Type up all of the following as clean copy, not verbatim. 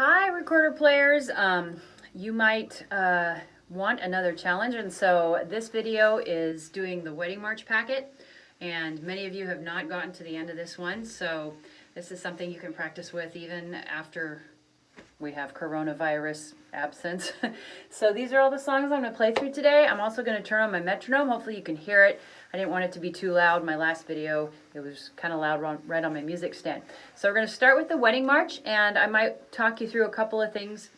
Hi, recorder players. You might want another challenge, and so this video is doing the wedding march packet, and many of you have not gotten to the end of this one, so this is something you can practice with even after we have coronavirus absence. So these are all the songs I'm going to play through today. I'm also going to turn on my metronome. Hopefully you can hear it. I didn't want it to be too loud. My last video, it was kind of loud right on my music stand. So we're going to start with the wedding march, and I might talk you through a couple of things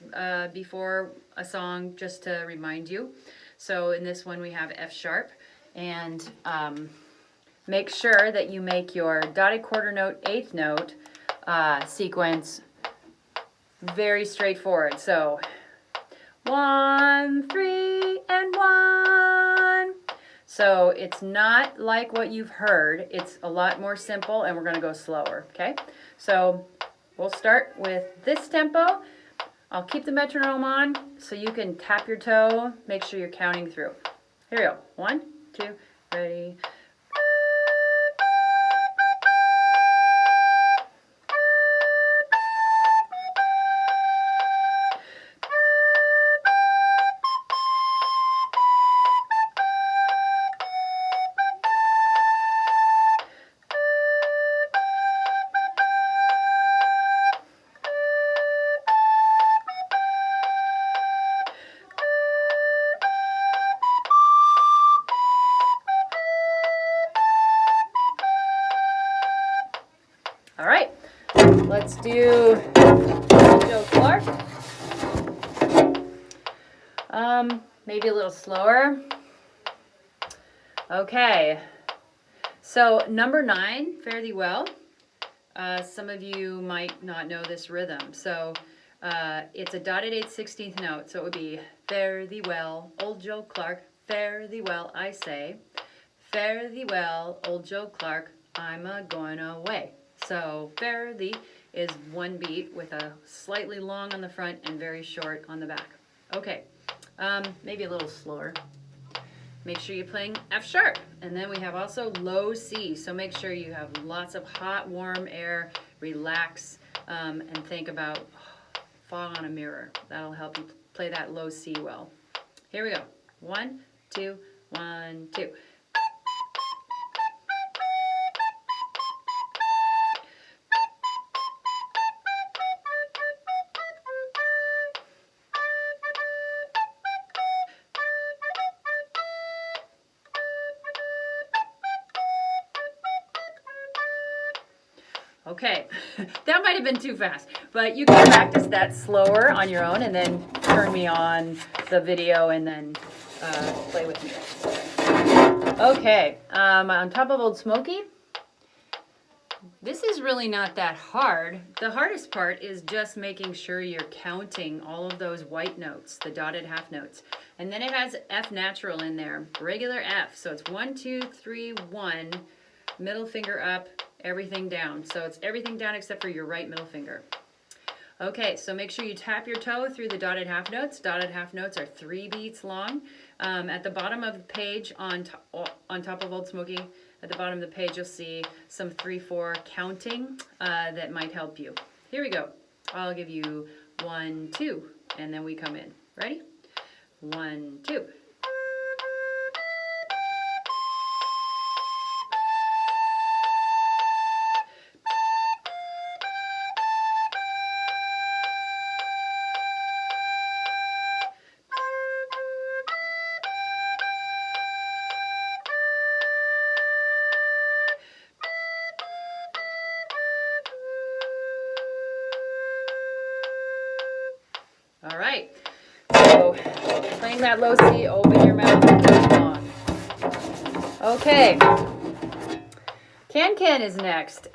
before a song just to remind you. So in this one we have F sharp, and make sure that you make your dotted quarter note, eighth note sequence very straightforward. So 1, 3, and 1. So it's not like what you've heard. It's a lot more simple, and we're going to go slower. Okay? So we'll start with this tempo. I'll keep the metronome on so you can tap your toe. Make sure you're counting through. Here we go. 1, 2, ready. All right, let's do Joe Clark. Maybe a little slower. Okay, so number 9, fare thee well. Some of you might not know this rhythm. So it's a dotted 8/16 16th note. So it would be fare thee well, old Joe Clark, fare thee well, I say. Fare thee well, old Joe Clark, I'm a-going away. So fare thee is one beat with a slightly long on the front and very short on the back. Okay, maybe a little slower. Make sure you're playing F sharp. And then we have also low C. So make sure you have lots of hot, warm air, relax, and think about fog on a mirror. That'll help you play that low C well. Here we go. 1, 2, 1, 2. Okay, that might have been too fast, but you can practice that slower on your own and then turn me on the video and then play with me. Okay, on top of Old Smoky, this is really not that hard. The hardest part is just making sure you're counting all of those white notes, the dotted half notes. And then it has F natural in there, regular F. So it's 1, 2, 3, 1, middle finger up, everything down. So it's everything down except for your right middle finger. Okay, so make sure you tap your toe through the dotted half notes. Dotted half notes are 3 beats long. At the bottom of the page on top of Old Smoky, at the bottom of the page you'll see some 3/4 counting that might help you. Here we go. I'll give you 1, 2, and then we come in. Ready? 1, 2. All right, so playing that low C, open your mouth and turn on. Okay, Can is next.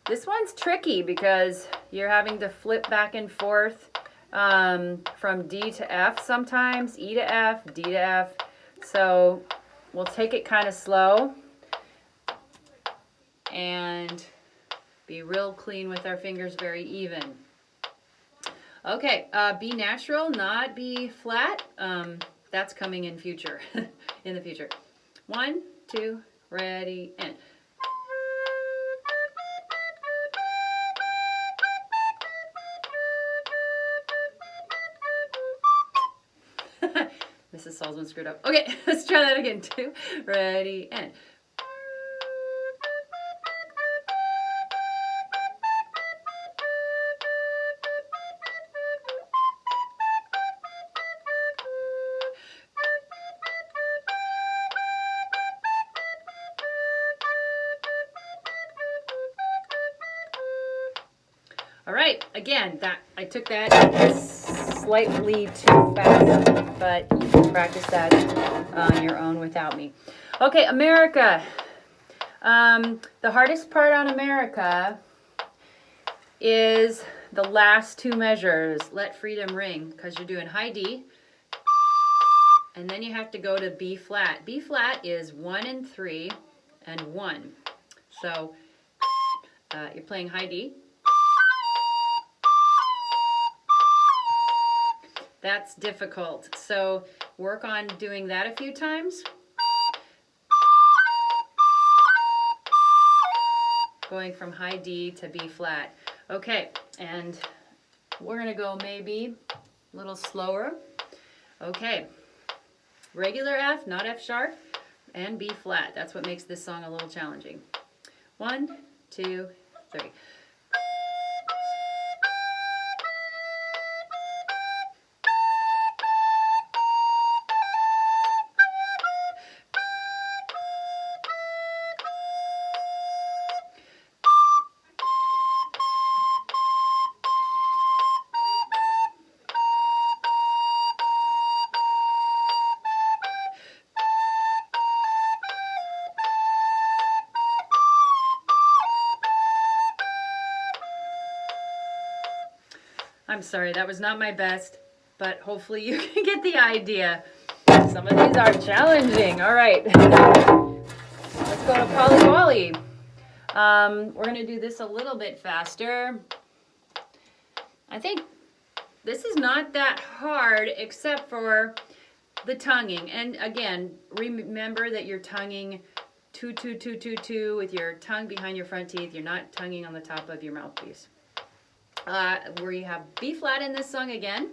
This one's tricky because you're having to flip back and forth from D to F sometimes, E to F, D to F. So we'll take it kind of slow and be real clean with our fingers, very even. Okay, B natural, not B flat. That's coming in future, in the future. 1, 2, ready, and. solo's been screwed up. Okay, let's try that again too. Ready, and. All right, again, I took that slightly too fast, but you can practice that on your own without me. Okay, America. The hardest part on America is the last two measures. Let freedom ring, because you're doing high D, and then you have to go to B flat. B flat is 1 and 3 and 1. So you're playing high D. That's difficult. So work on doing that a few times. Going from high D to B flat. Okay, and we're going to go maybe a little slower. Okay, regular F, not F sharp, and B flat. That's what makes this song a little challenging. 1, 2, 3. I'm sorry, that was not my best, but hopefully you can get the idea. Some of these are challenging. All right, let's go to Polly Wolly. We're going to do this a little bit faster. I think this is not that hard except for the tonguing. And again, remember that you're tonguing 2, 2, 2, 2, 2 with your tongue behind your front teeth. You're not tonguing on the top of your mouthpiece. Where you have B flat in this song again,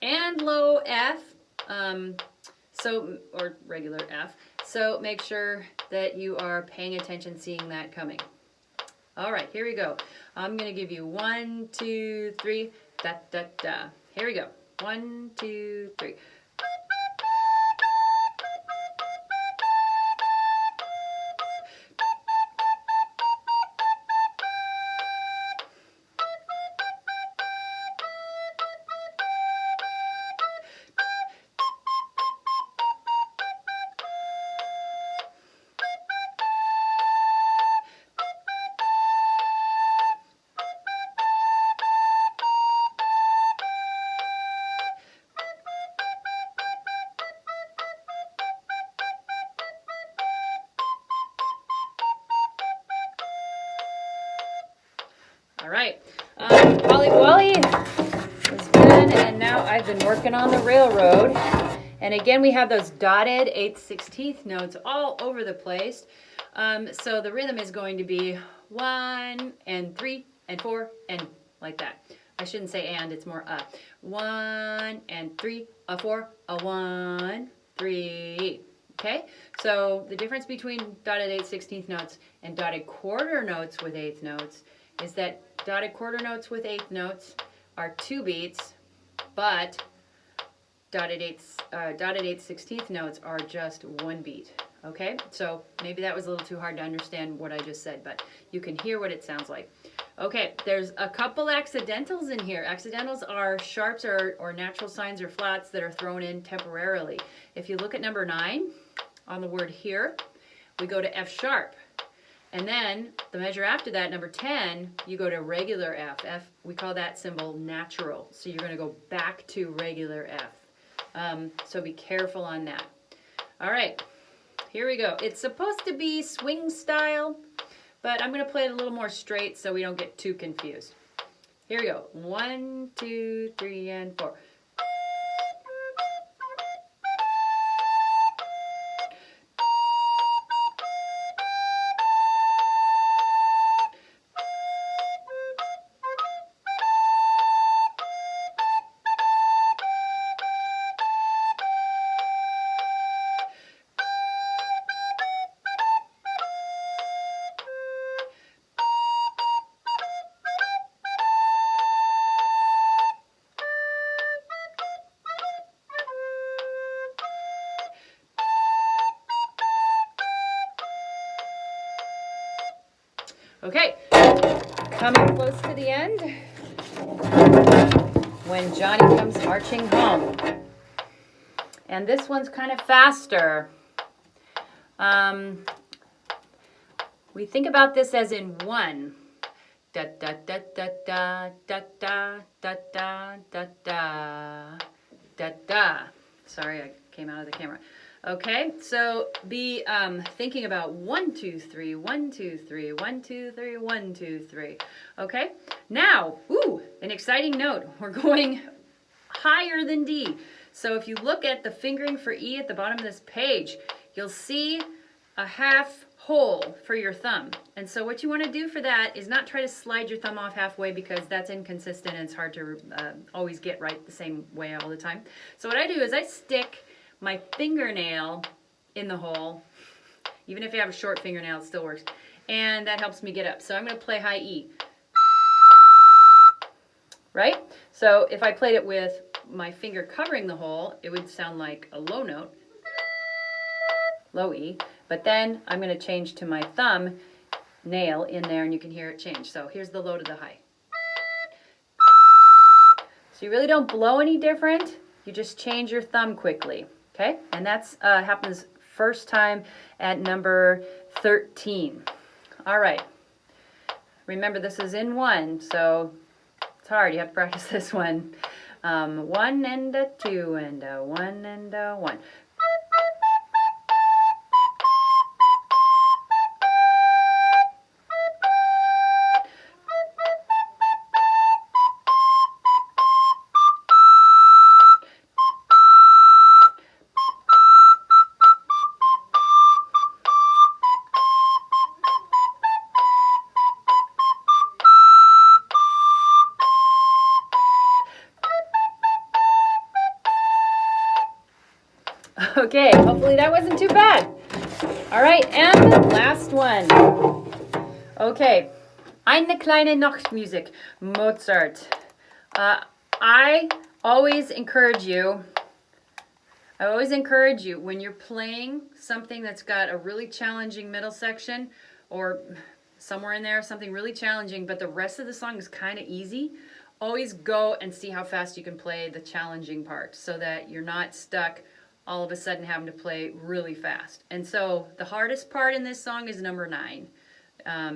and low F, or regular F. So make sure that you are paying attention, seeing that coming. All right, here we go. I'm gonna give you 1, 2, 3, da da da. Here we go. 1, 2, 3. All right, Polly Wolly is good, and now I've been working on the railroad. And again, we have those dotted 8th, 16th notes all over the place. So the rhythm is going to be 1 and 3 and 4 and like that. I shouldn't say and, it's more 1 and 3, a 4, a 1, 3. Okay, so the difference between dotted 8th, 16th notes and dotted quarter notes with 8th notes is that dotted quarter notes with 8th notes are 2 beats, but dotted 8th, 16th notes are just 1 beat. Okay, so maybe that was a little too hard to understand what I just said, but you can hear what it sounds like. Okay, there's a couple accidentals in here. Accidentals are sharps or natural signs or flats that are thrown in temporarily. If you look at number 9 on the word here, we go to F sharp. And then the measure after that, number 10, you go to regular F. F, we call that symbol natural. So you're going to go back to regular F. So be careful on that. All right, here we go. It's supposed to be swing style, but I'm going to play it a little more straight so we don't get too confused. Here we go. 1, 2, 3, and 4. Okay, coming close to the end. When Johnny comes marching home. And this one's kind of faster. We think about this as in one. Da da da da da da da da da da da da da. Sorry, I came out of the camera. Okay, so be thinking about 1, 2, 3, 1, 2, 3, 1, 2, 3, 1, 2, 3. Okay, now, an exciting note. We're going higher than D. So if you look at the fingering for E at the bottom of this page, you'll see a half hole for your thumb. And so what you want to do for that is not try to slide your thumb off halfway, because that's inconsistent and it's hard to always get right the same way all the time. So what I do is I stick my fingernail in the hole. Even if you have a short fingernail, it still works. And that helps me get up. So I'm going to play high E. Right? So if I played it with my finger covering the hole, it would sound like a low note, low E. But then I'm going to change to my thumb nail in there, and you can hear it change. So here's the low to the high. So you really don't blow any different. You just change your thumb quickly. Okay? And that's happens first time at number 13. All right. Remember, this is in one, so it's hard. You have to practice this one. 1 and a 2 and a 1 and a 1. Okay, hopefully that wasn't too bad. All right, and the last one. Okay, Eine kleine Nachtmusik, Mozart. I always encourage you when you're playing something that's got a really challenging middle section, or somewhere in there, something really challenging, but the rest of the song is kind of easy, always go and see how fast you can play the challenging part, so that you're not stuck all of a sudden having to play really fast. And so the hardest part in this song is number 9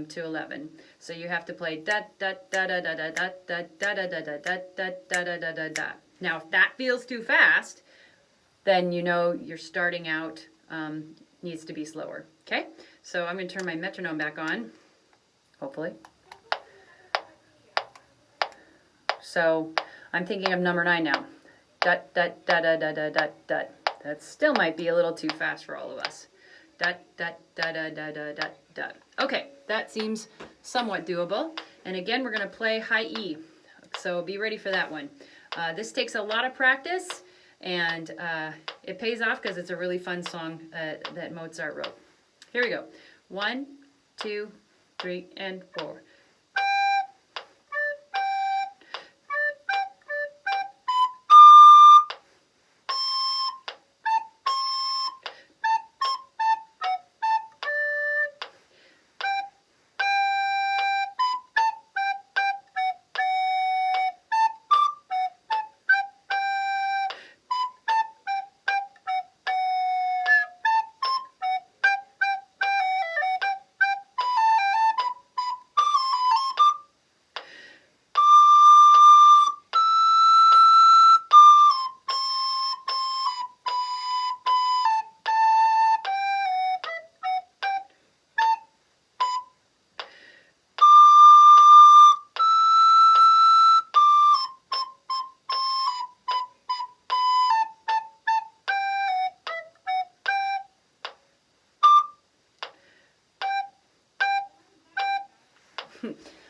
to 11. So you have to play da da da da da da da da da da da da da da da da da da. Now if that feels too fast, then you know you're starting out needs to be slower. Okay? So I'm going to turn my metronome back on, hopefully. So I'm thinking of number 9 now. Da da da da da da da da. That still might be a little too fast for all of us. Da da da da da da da da. Okay, that seems somewhat doable. And again, we're going to play high E. So be ready for that one. This takes a lot of practice, and it pays off because it's a really fun song that Mozart wrote. Here we go. 1, 2, 3, and 4.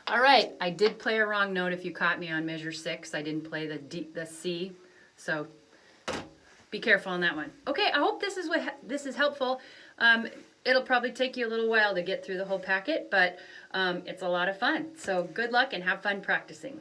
All right, I did play a wrong note if you caught me on measure 6. I didn't play the C, so be careful on that one. Okay, I hope this is helpful. It'll probably take you a little while to get through the whole packet, but it's a lot of fun. So good luck and have fun practicing.